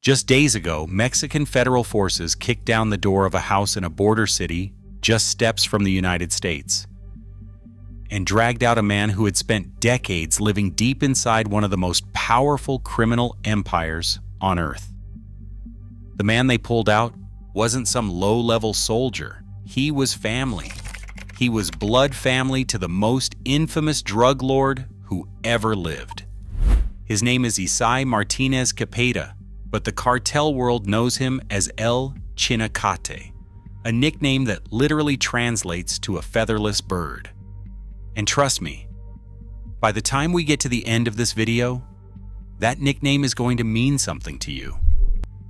Just days ago, Mexican federal forces kicked down the door of a house in a border city just steps from the United States and dragged out a man who had spent decades living deep inside one of the most powerful criminal empires on Earth. The man they pulled out wasn't some low-level soldier. He was family. He was blood family to the most infamous drug lord who ever lived. His name is Isai Martinez Cepeda, but the cartel world knows him as El Chinacate, a nickname that literally translates to a featherless bird. And trust me, by the time we get to the end of this video, that nickname is going to mean something to you.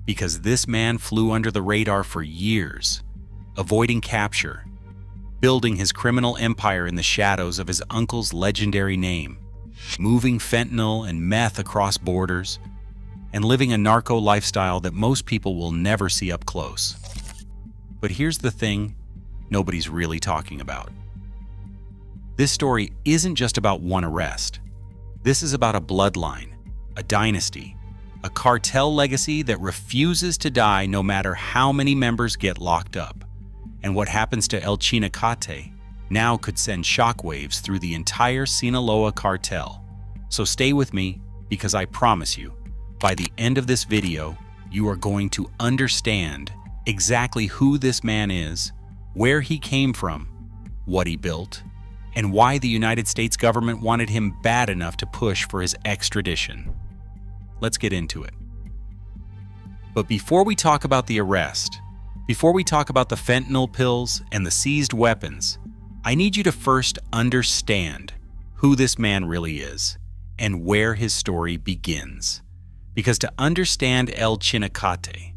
Because this man flew under the radar for years, avoiding capture, building his criminal empire in the shadows of his uncle's legendary name, moving fentanyl and meth across borders, and living a narco lifestyle that most people will never see up close. But here's the thing nobody's really talking about. This story isn't just about one arrest. This is about a bloodline, a dynasty, a cartel legacy that refuses to die no matter how many members get locked up. And what happens to El Chinacate now could send shockwaves through the entire Sinaloa cartel. So stay with me, because I promise you, by the end of this video, you are going to understand exactly who this man is, where he came from, what he built, and why the United States government wanted him bad enough to push for his extradition. Let's get into it. But before we talk about the arrest, before we talk about the fentanyl pills and the seized weapons, I need you to first understand who this man really is and where his story begins. Because to understand El Chinacate,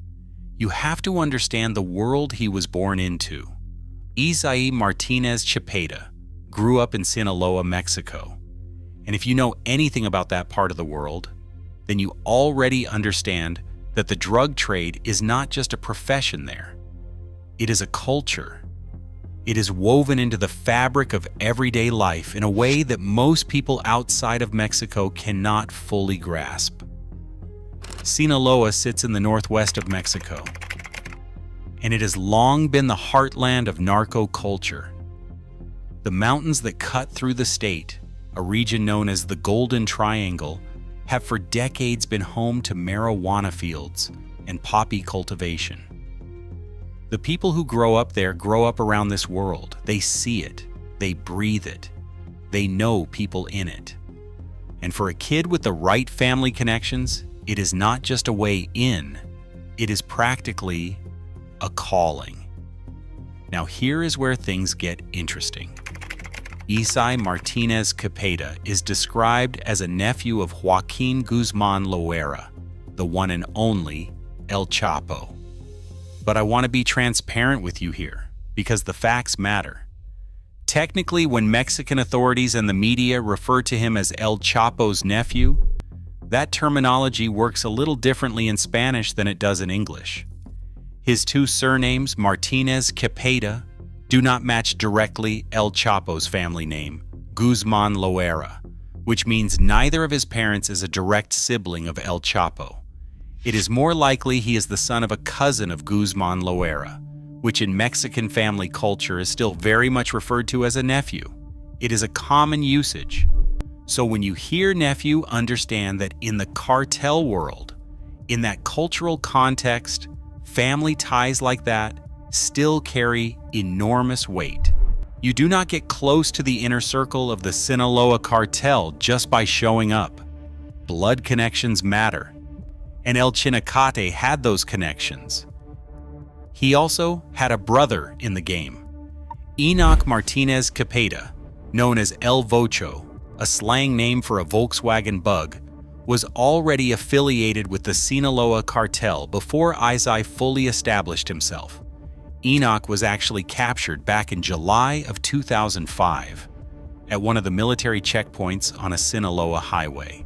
you have to understand the world he was born into. Isai Martinez Cepeda grew up in Sinaloa, Mexico. And if you know anything about that part of the world, then you already understand that the drug trade is not just a profession there. It is a culture. It is woven into the fabric of everyday life in a way that most people outside of Mexico cannot fully grasp. Sinaloa sits in the northwest of Mexico, and it has long been the heartland of narco culture. The mountains that cut through the state, a region known as the Golden Triangle, have for decades been home to marijuana fields and poppy cultivation. The people who grow up there grow up around this world. They see it, they breathe it, they know people in it. And for a kid with the right family connections, it is not just a way in, it is practically a calling. Now here is where things get interesting. Isai Martinez Cepeda is described as a nephew of Joaquin Guzman Loera, the one and only El Chapo. But I want to be transparent with you here, because the facts matter. Technically, when Mexican authorities and the media refer to him as El Chapo's nephew, that terminology works a little differently in Spanish than it does in English. His two surnames, Martinez Cepeda, do not match directly El Chapo's family name, Guzman Loera, which means neither of his parents is a direct sibling of El Chapo. It is more likely he is the son of a cousin of Guzman Loera, which in Mexican family culture is still very much referred to as a nephew. It is a common usage. So when you hear nephew, understand that in the cartel world, in that cultural context, family ties like that still carry enormous weight. You do not get close to the inner circle of the Sinaloa cartel just by showing up. Blood connections matter, and El Chinacate had those connections. He also had a brother in the game. Enoch Martinez Cepeda, known as El Vocho, a slang name for a Volkswagen Bug, was already affiliated with the Sinaloa cartel before Isai fully established himself. Enoch was actually captured back in July of 2005 at one of the military checkpoints on a Sinaloa highway.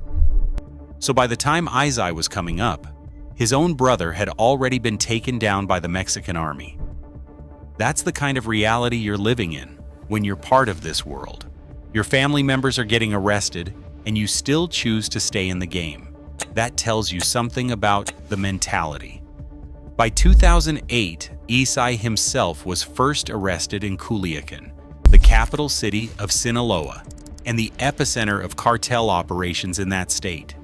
So by the time Isai was coming up, his own brother had already been taken down by the Mexican army. That's the kind of reality you're living in when you're part of this world. Your family members are getting arrested, and you still choose to stay in the game. That tells you something about the mentality. By 2008, Isai himself was first arrested in Culiacan, the capital city of Sinaloa, and the epicenter of cartel operations in that state.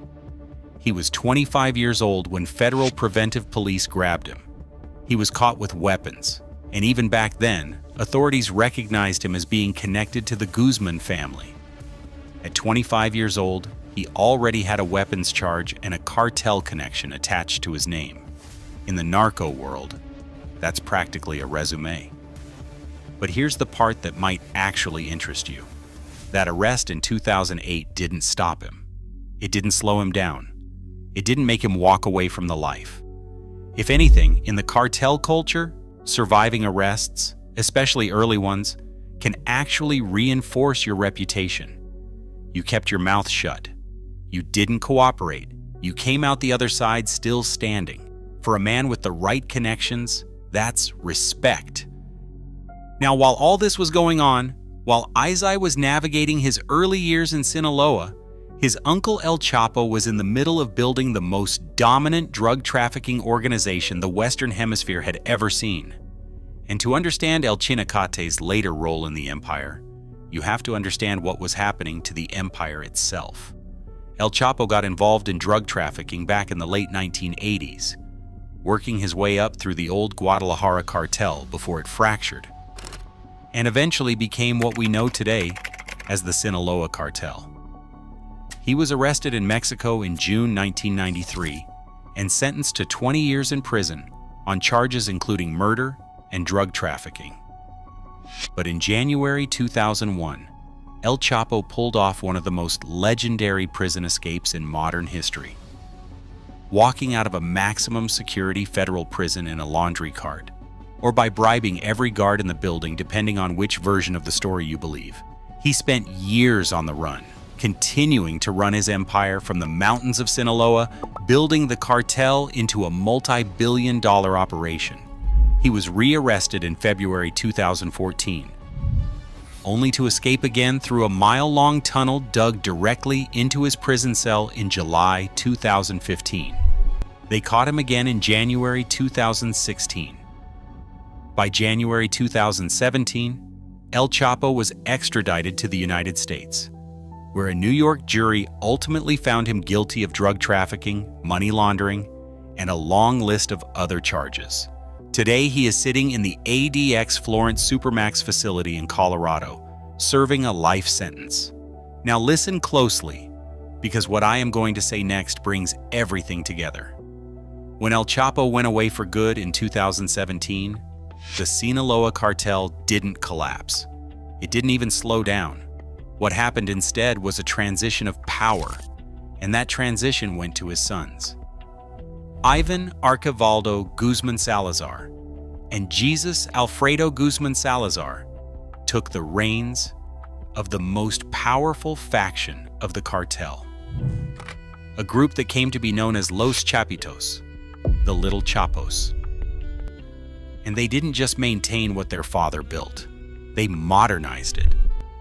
He was 25 years old when federal preventive police grabbed him. He was caught with weapons, and even back then, authorities recognized him as being connected to the Guzman family. At 25 years old, he already had a weapons charge and a cartel connection attached to his name. In the narco world, that's practically a resume. But here's the part that might actually interest you. That arrest in 2008 didn't stop him. It didn't slow him down. It didn't make him walk away from the life. If anything, in the cartel culture, surviving arrests, especially early ones, can actually reinforce your reputation. You kept your mouth shut. You didn't cooperate. You came out the other side still standing. For a man with the right connections, that's respect. Now, while all this was going on, while Isai was navigating his early years in Sinaloa, his uncle El Chapo was in the middle of building the most dominant drug trafficking organization the Western Hemisphere had ever seen. And to understand El Chinacate's later role in the empire, you have to understand what was happening to the empire itself. El Chapo got involved in drug trafficking back in the late 1980s, working his way up through the old Guadalajara cartel before it fractured, and eventually became what we know today as the Sinaloa cartel. He was arrested in Mexico in June 1993 and sentenced to 20 years in prison on charges including murder and drug trafficking. But in January 2001, El Chapo pulled off one of the most legendary prison escapes in modern history, walking out of a maximum security federal prison in a laundry cart, or by bribing every guard in the building depending on which version of the story you believe. He spent years on the run, continuing to run his empire from the mountains of Sinaloa, building the cartel into a multi-billion-dollar operation. He was re-arrested in February 2014, only to escape again through a mile-long tunnel dug directly into his prison cell in July 2015. They caught him again in January 2016. By January 2017, El Chapo was extradited to the United States, where a New York jury ultimately found him guilty of drug trafficking, money laundering, and a long list of other charges. Today, he is sitting in the ADX Florence Supermax facility in Colorado, serving a life sentence. Now listen closely, because what I am going to say next brings everything together. When El Chapo went away for good in 2017, the Sinaloa cartel didn't collapse. It didn't even slow down. What happened instead was a transition of power, and that transition went to his sons. Ivan Archivaldo Guzman Salazar and Jesus Alfredo Guzman Salazar took the reins of the most powerful faction of the cartel, a group that came to be known as Los Chapitos, the Little Chapos. And they didn't just maintain what their father built, they modernized it.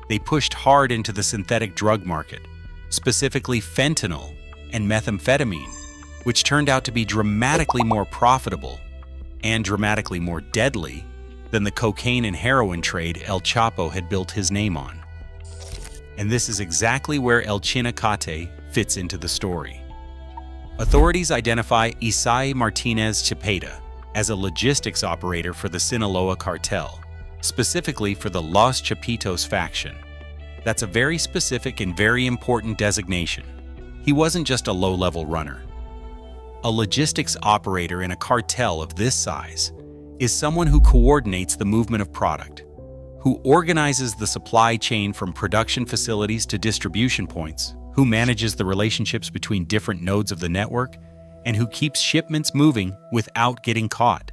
They pushed hard into the synthetic drug market, specifically fentanyl and methamphetamine, which turned out to be dramatically more profitable and dramatically more deadly than the cocaine and heroin trade El Chapo had built his name on. And this is exactly where El Chinacate fits into the story. Authorities identify Isai Martinez Chapeta as a logistics operator for the Sinaloa cartel, specifically for the Los Chapitos faction. That's a very specific and very important designation. He wasn't just a low-level runner. A logistics operator in a cartel of this size is someone who coordinates the movement of product, who organizes the supply chain from production facilities to distribution points, who manages the relationships between different nodes of the network, and who keeps shipments moving without getting caught.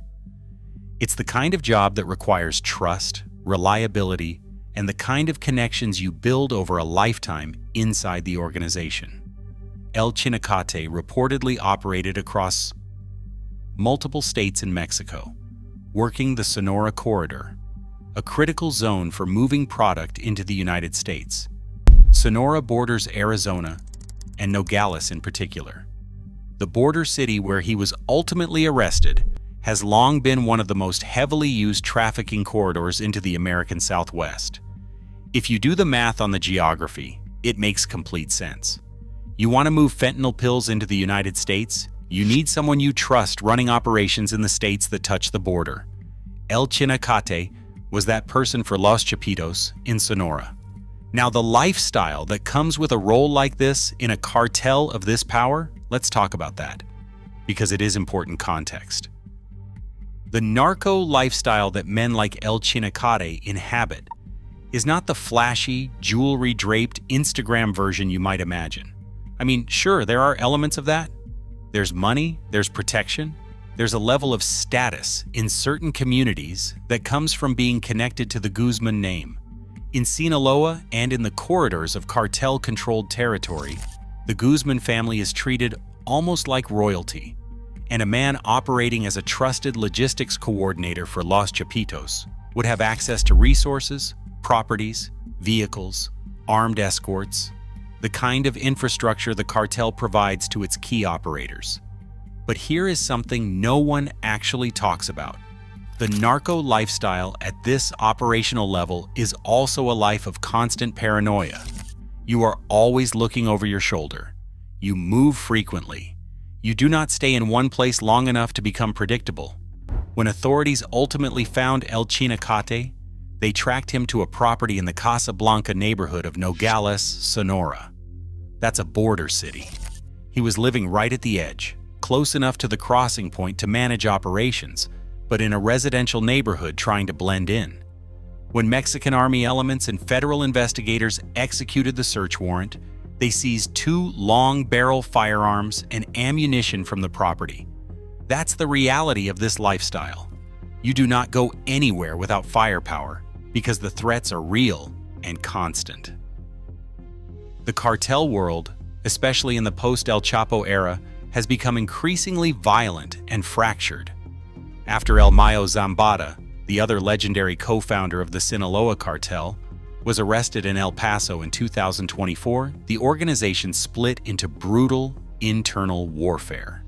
It's the kind of job that requires trust, reliability, and the kind of connections you build over a lifetime inside the organization. El Chinacate reportedly operated across multiple states in Mexico, working the Sonora Corridor, a critical zone for moving product into the United States. Sonora borders Arizona and Nogales in particular. the border city where he was ultimately arrested has long been one of the most heavily used trafficking corridors into the American Southwest. If you do the math on the geography, it makes complete sense. You want to move fentanyl pills into the United States? You need someone you trust running operations in the states that touch the border. El Chinacate was that person for Los Chapitos in Sonora. Now, the lifestyle that comes with a role like this in a cartel of this power, let's talk about that, because it is important context. The narco lifestyle that men like El Chinacate inhabit is not the flashy, jewelry-draped Instagram version you might imagine. I mean, sure, there are elements of that. There's money, there's protection, there's a level of status in certain communities that comes from being connected to the Guzman name. In Sinaloa and in the corridors of cartel-controlled territory, the Guzman family is treated almost like royalty, and a man operating as a trusted logistics coordinator for Los Chapitos would have access to resources, properties, vehicles, armed escorts, the kind of infrastructure the cartel provides to its key operators. But here is something no one actually talks about. The narco lifestyle at this operational level is also a life of constant paranoia. You are always looking over your shoulder. You move frequently. You do not stay in one place long enough to become predictable. When authorities ultimately found El Chinacate, they tracked him to a property in the Casablanca neighborhood of Nogales, Sonora. That's a border city. He was living right at the edge, close enough to the crossing point to manage operations, but in a residential neighborhood trying to blend in. When Mexican Army elements and federal investigators executed the search warrant, they seized 2 long-barrel firearms and ammunition from the property. That's the reality of this lifestyle. You do not go anywhere without firepower because the threats are real and constant. The cartel world, especially in the post-El Chapo era, has become increasingly violent and fractured. After El Mayo Zambada, the other legendary co-founder of the Sinaloa cartel, was arrested in El Paso in 2024, the organization split into brutal internal warfare.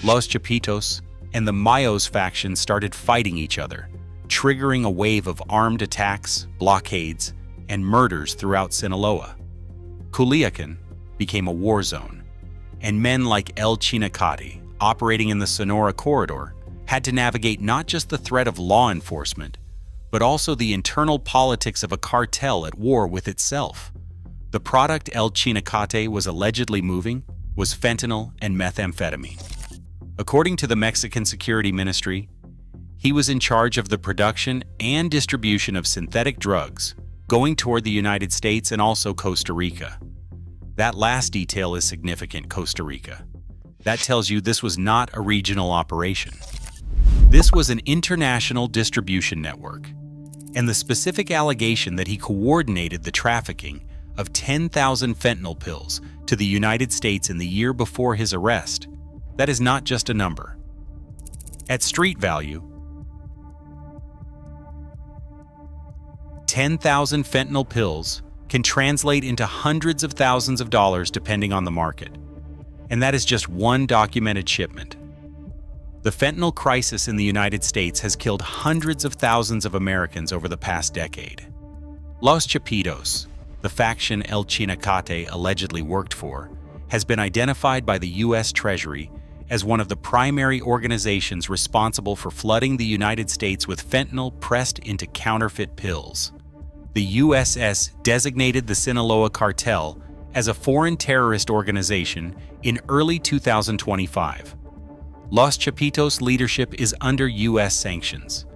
Los Chapitos and the Mayos faction started fighting each other, triggering a wave of armed attacks, blockades, and murders throughout Sinaloa. Culiacan became a war zone, and men like El Chinacate, operating in the Sonora corridor, had to navigate not just the threat of law enforcement, but also the internal politics of a cartel at war with itself. The product El Chinacate was allegedly moving was fentanyl and methamphetamine. According to the Mexican Security Ministry, he was in charge of the production and distribution of synthetic drugs going toward the United States and also Costa Rica. That last detail is significant, Costa Rica. That tells you this was not a regional operation. This was an international distribution network, and the specific allegation that he coordinated the trafficking of 10,000 fentanyl pills to the United States in the year before his arrest, that is not just a number. At street value, 10,000 fentanyl pills can translate into hundreds of thousands of dollars depending on the market. And that is just one documented shipment. The fentanyl crisis in the United States has killed hundreds of thousands of Americans over the past decade. Los Chapitos, the faction El Chinacate allegedly worked for, has been identified by the U.S. Treasury as one of the primary organizations responsible for flooding the United States with fentanyl pressed into counterfeit pills. The USS designated the Sinaloa cartel as a foreign terrorist organization in early 2025. Los Chapitos leadership is under U.S. sanctions.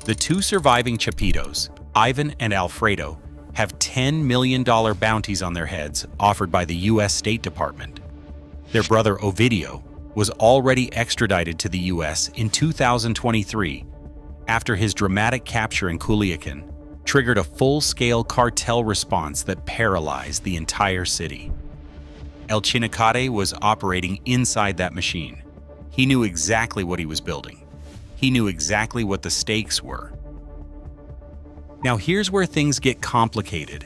The 2 surviving Chapitos, Ivan and Alfredo, have $10 million bounties on their heads offered by the U.S. State Department. Their brother Ovidio was already extradited to the U.S. in 2023 after his dramatic capture in Culiacan triggered a full-scale cartel response that paralyzed the entire city. El Chinacate was operating inside that machine. He knew exactly what he was building. He knew exactly what the stakes were. Now here's where things get complicated,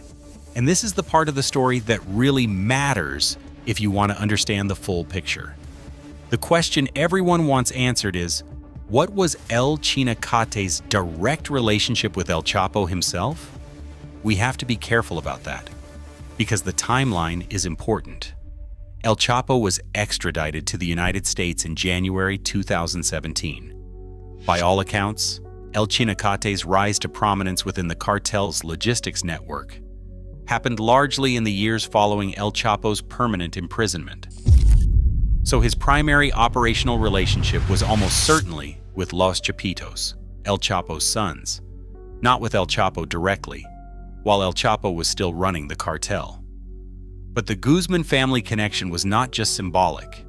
and this is the part of the story that really matters if you want to understand the full picture. The question everyone wants answered is, what was El Chinacate's direct relationship with El Chapo himself? We have to be careful about that, because the timeline is important. El Chapo was extradited to the United States in January 2017. By all accounts, El Chinacate's rise to prominence within the cartel's logistics network happened largely in the years following El Chapo's permanent imprisonment. So his primary operational relationship was almost certainly with Los Chapitos, El Chapo's sons, not with El Chapo directly, while El Chapo was still running the cartel. But the Guzman family connection was not just symbolic.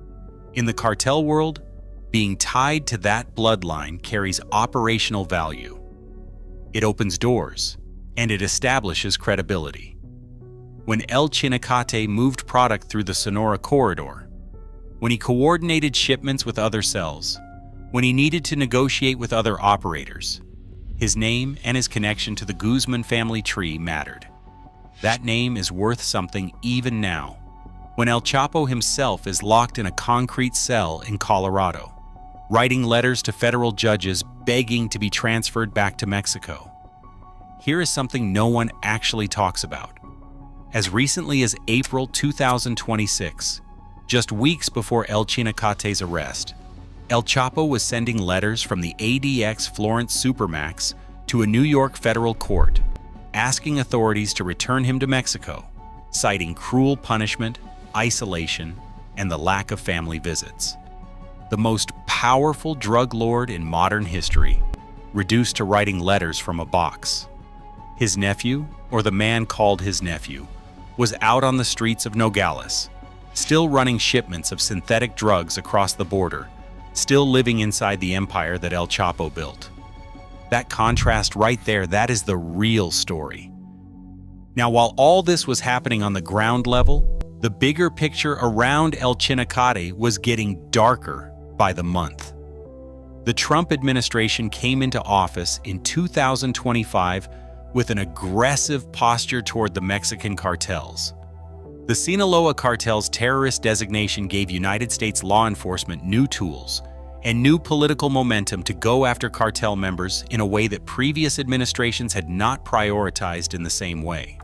In the cartel world, being tied to that bloodline carries operational value. It opens doors, and it establishes credibility. When El Chinacate moved product through the Sonora corridor, when he coordinated shipments with other cells, when he needed to negotiate with other operators, his name and his connection to the Guzman family tree mattered. That name is worth something even now, when El Chapo himself is locked in a concrete cell in Colorado, writing letters to federal judges begging to be transferred back to Mexico. Here is something no one actually talks about. As recently as April 2026, just weeks before El Chinacate's arrest, El Chapo was sending letters from the ADX Florence Supermax to a New York federal court, asking authorities to return him to Mexico, citing cruel punishment, isolation, and the lack of family visits. The most powerful drug lord in modern history, reduced to writing letters from a box. His nephew, or the man called his nephew, was out on the streets of Nogales, still running shipments of synthetic drugs across the border, still living inside the empire that El Chapo built. That contrast right there, that is the real story. Now, while all this was happening on the ground level, the bigger picture around El Chinacate was getting darker by the month. The Trump administration came into office in 2025 with an aggressive posture toward the Mexican cartels. The Sinaloa cartel's terrorist designation gave United States law enforcement new tools and new political momentum to go after cartel members in a way that previous administrations had not prioritized in the same way.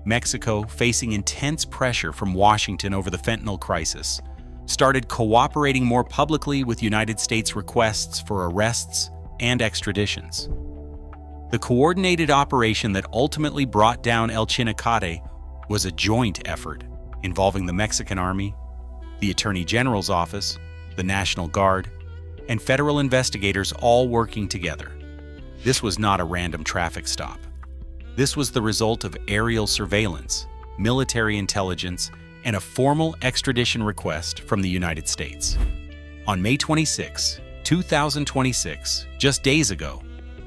Mexico, facing intense pressure from Washington over the fentanyl crisis, started cooperating more publicly with United States requests for arrests and extraditions. The coordinated operation that ultimately brought down El Chinacate was a joint effort involving the Mexican Army, the Attorney General's Office, the National Guard, and federal investigators all working together. This was not a random traffic stop. This was the result of aerial surveillance, military intelligence, and a formal extradition request from the United States. On May 26, 2026, just days ago,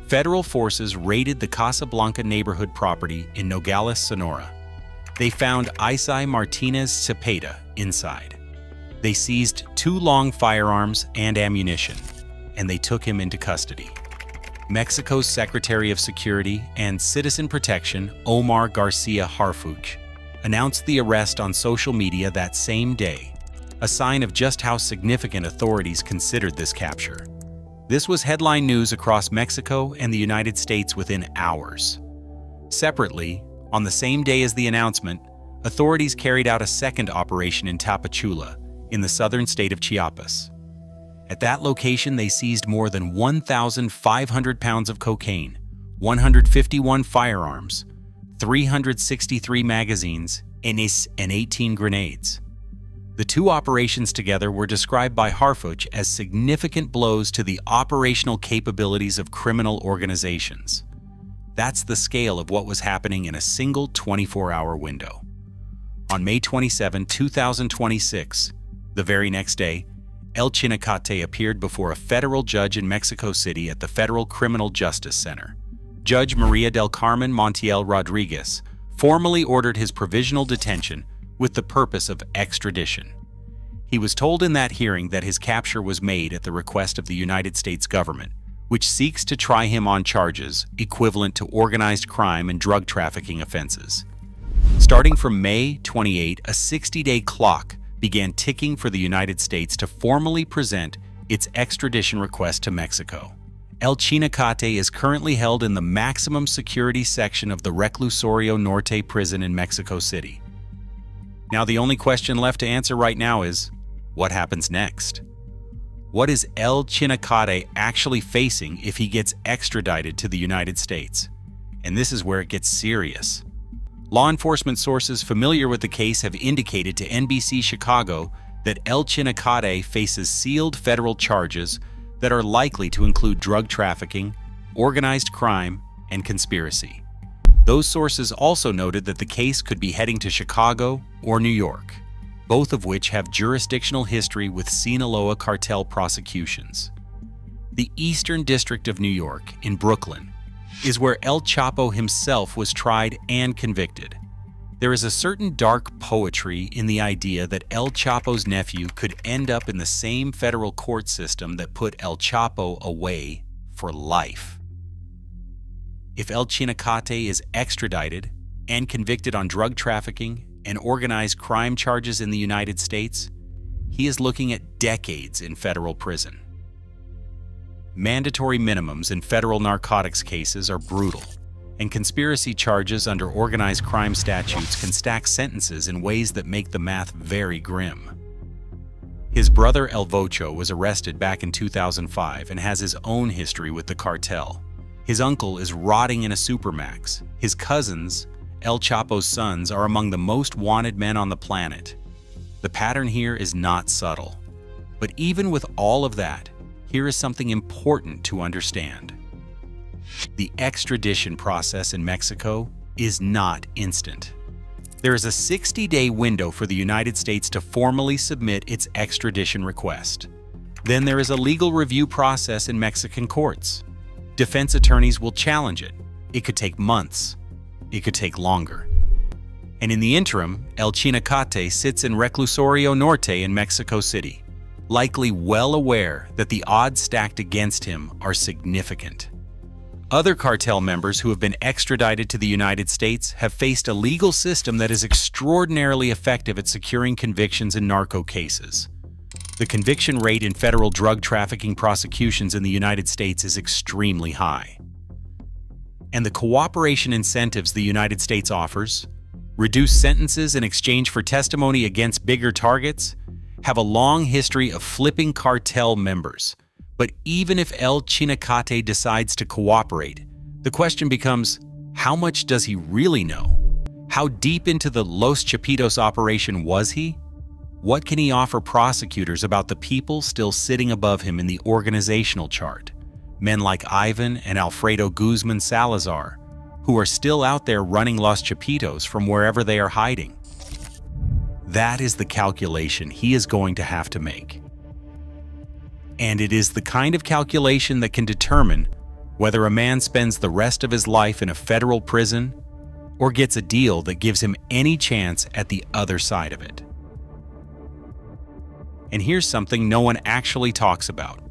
federal forces raided the Casablanca neighborhood property in Nogales, Sonora. They found Isai Martinez Cepeda inside. They seized 2 long firearms and ammunition, and they took him into custody. Mexico's Secretary of Security and Citizen Protection, Omar Garcia Harfuch, announced the arrest on social media that same day, a sign of just how significant authorities considered this capture. This was headline news across Mexico and the United States within hours. Separately, on the same day as the announcement, authorities carried out a second operation in Tapachula, in the southern state of Chiapas. At that location, they seized more than 1,500 pounds of cocaine, 151 firearms, 363 magazines, and 18 grenades. The 2 operations together were described by Harfuch as significant blows to the operational capabilities of criminal organizations. That's the scale of what was happening in a single 24-hour window. On May 27, 2026, the very next day, El Chinacate appeared before a federal judge in Mexico City at the Federal Criminal Justice Center. Judge Maria del Carmen Montiel Rodriguez formally ordered his provisional detention with the purpose of extradition. He was told in that hearing that his capture was made at the request of the United States government, which seeks to try him on charges equivalent to organized crime and drug trafficking offenses. Starting from May 28, a 60-day clock began ticking for the United States to formally present its extradition request to Mexico. El Chinacate is currently held in the maximum security section of the Reclusorio Norte prison in Mexico City. Now, the only question left to answer right now is, what happens next? What is El Chinacate actually facing if he gets extradited to the United States? And this is where it gets serious. Law enforcement sources familiar with the case have indicated to NBC Chicago that El Chinacate faces sealed federal charges that are likely to include drug trafficking, organized crime, and conspiracy. Those sources also noted that the case could be heading to Chicago or New York, both of which have jurisdictional history with Sinaloa cartel prosecutions. The Eastern District of New York, in Brooklyn, is where El Chapo himself was tried and convicted. There is a certain dark poetry in the idea that El Chapo's nephew could end up in the same federal court system that put El Chapo away for life. If El Chinacate is extradited and convicted on drug trafficking and organized crime charges in the United States, he is looking at decades in federal prison. Mandatory minimums in federal narcotics cases are brutal, and conspiracy charges under organized crime statutes can stack sentences in ways that make the math very grim. His brother El Vocho was arrested back in 2005 and has his own history with the cartel. His uncle is rotting in a supermax. His cousins, El Chapo's sons, are among the most wanted men on the planet. The pattern here is not subtle. But even with all of that, here is something important to understand. The extradition process in Mexico is not instant. There is a 60-day window for the United States to formally submit its extradition request. Then there is a legal review process in Mexican courts. Defense attorneys will challenge it. It could take months. It could take longer. And in the interim, El Chinacate sits in Reclusorio Norte in Mexico City, likely well aware that the odds stacked against him are significant. Other cartel members who have been extradited to the United States have faced a legal system that is extraordinarily effective at securing convictions in narco cases. The conviction rate in federal drug trafficking prosecutions in the United States is extremely high. And the cooperation incentives the United States offers, reduced sentences in exchange for testimony against bigger targets, have a long history of flipping cartel members. But even if El Chinacate decides to cooperate, the question becomes, how much does he really know? How deep into the Los Chapitos operation was he? What can he offer prosecutors about the people still sitting above him in the organizational chart? Men like Ivan and Alfredo Guzman Salazar, who are still out there running Los Chapitos from wherever they are hiding. That is the calculation he is going to have to make. And it is the kind of calculation that can determine whether a man spends the rest of his life in a federal prison or gets a deal that gives him any chance at the other side of it. And here's something no one actually talks about.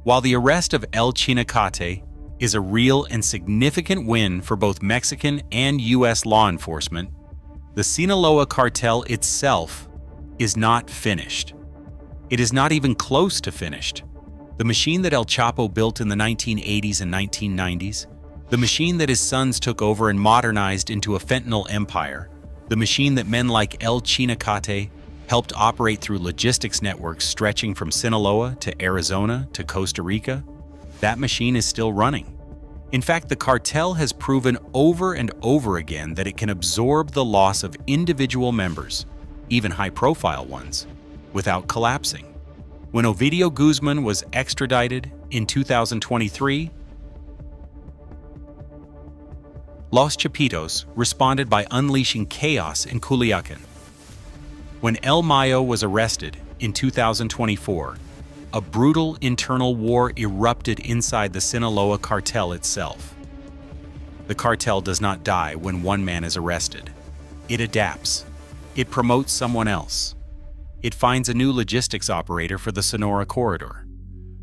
While the arrest of El Chinacate is a real and significant win for both Mexican and U.S. law enforcement, the Sinaloa cartel itself is not finished. It is not even close to finished. The machine that El Chapo built in the 1980s and 1990s, the machine that his sons took over and modernized into a fentanyl empire, the machine that men like El Chinacate helped operate through logistics networks stretching from Sinaloa to Arizona to Costa Rica, that machine is still running. In fact, the cartel has proven over and over again that it can absorb the loss of individual members, even high-profile ones, without collapsing. When Ovidio Guzman was extradited in 2023, Los Chapitos responded by unleashing chaos in Culiacan. When El Mayo was arrested in 2024, a brutal internal war erupted inside the Sinaloa cartel itself. The cartel does not die when one man is arrested. It adapts. It promotes someone else. It finds a new logistics operator for the Sonora corridor.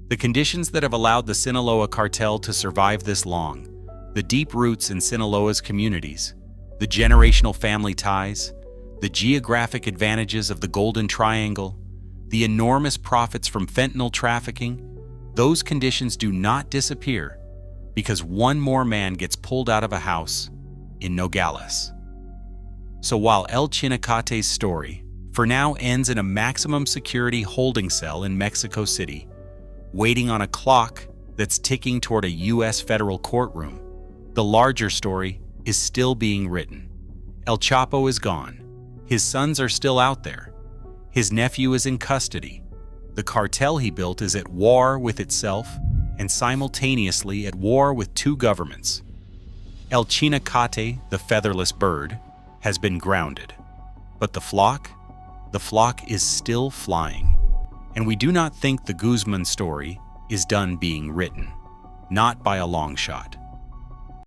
The conditions that have allowed the Sinaloa cartel to survive this long, the deep roots in Sinaloa's communities, the generational family ties, the geographic advantages of the Golden Triangle, the enormous profits from fentanyl trafficking, those conditions do not disappear because one more man gets pulled out of a house in Nogales. So while El Chinacate's story for now ends in a maximum security holding cell in Mexico City, waiting on a clock that's ticking toward a U.S. federal courtroom, the larger story is still being written. El Chapo is gone. His sons are still out there. His nephew is in custody. The cartel he built is at war with itself and simultaneously at war with two governments. El Chinacate, the featherless bird, has been grounded. But the flock is still flying. And we do not think the Guzman story is done being written. Not by a long shot.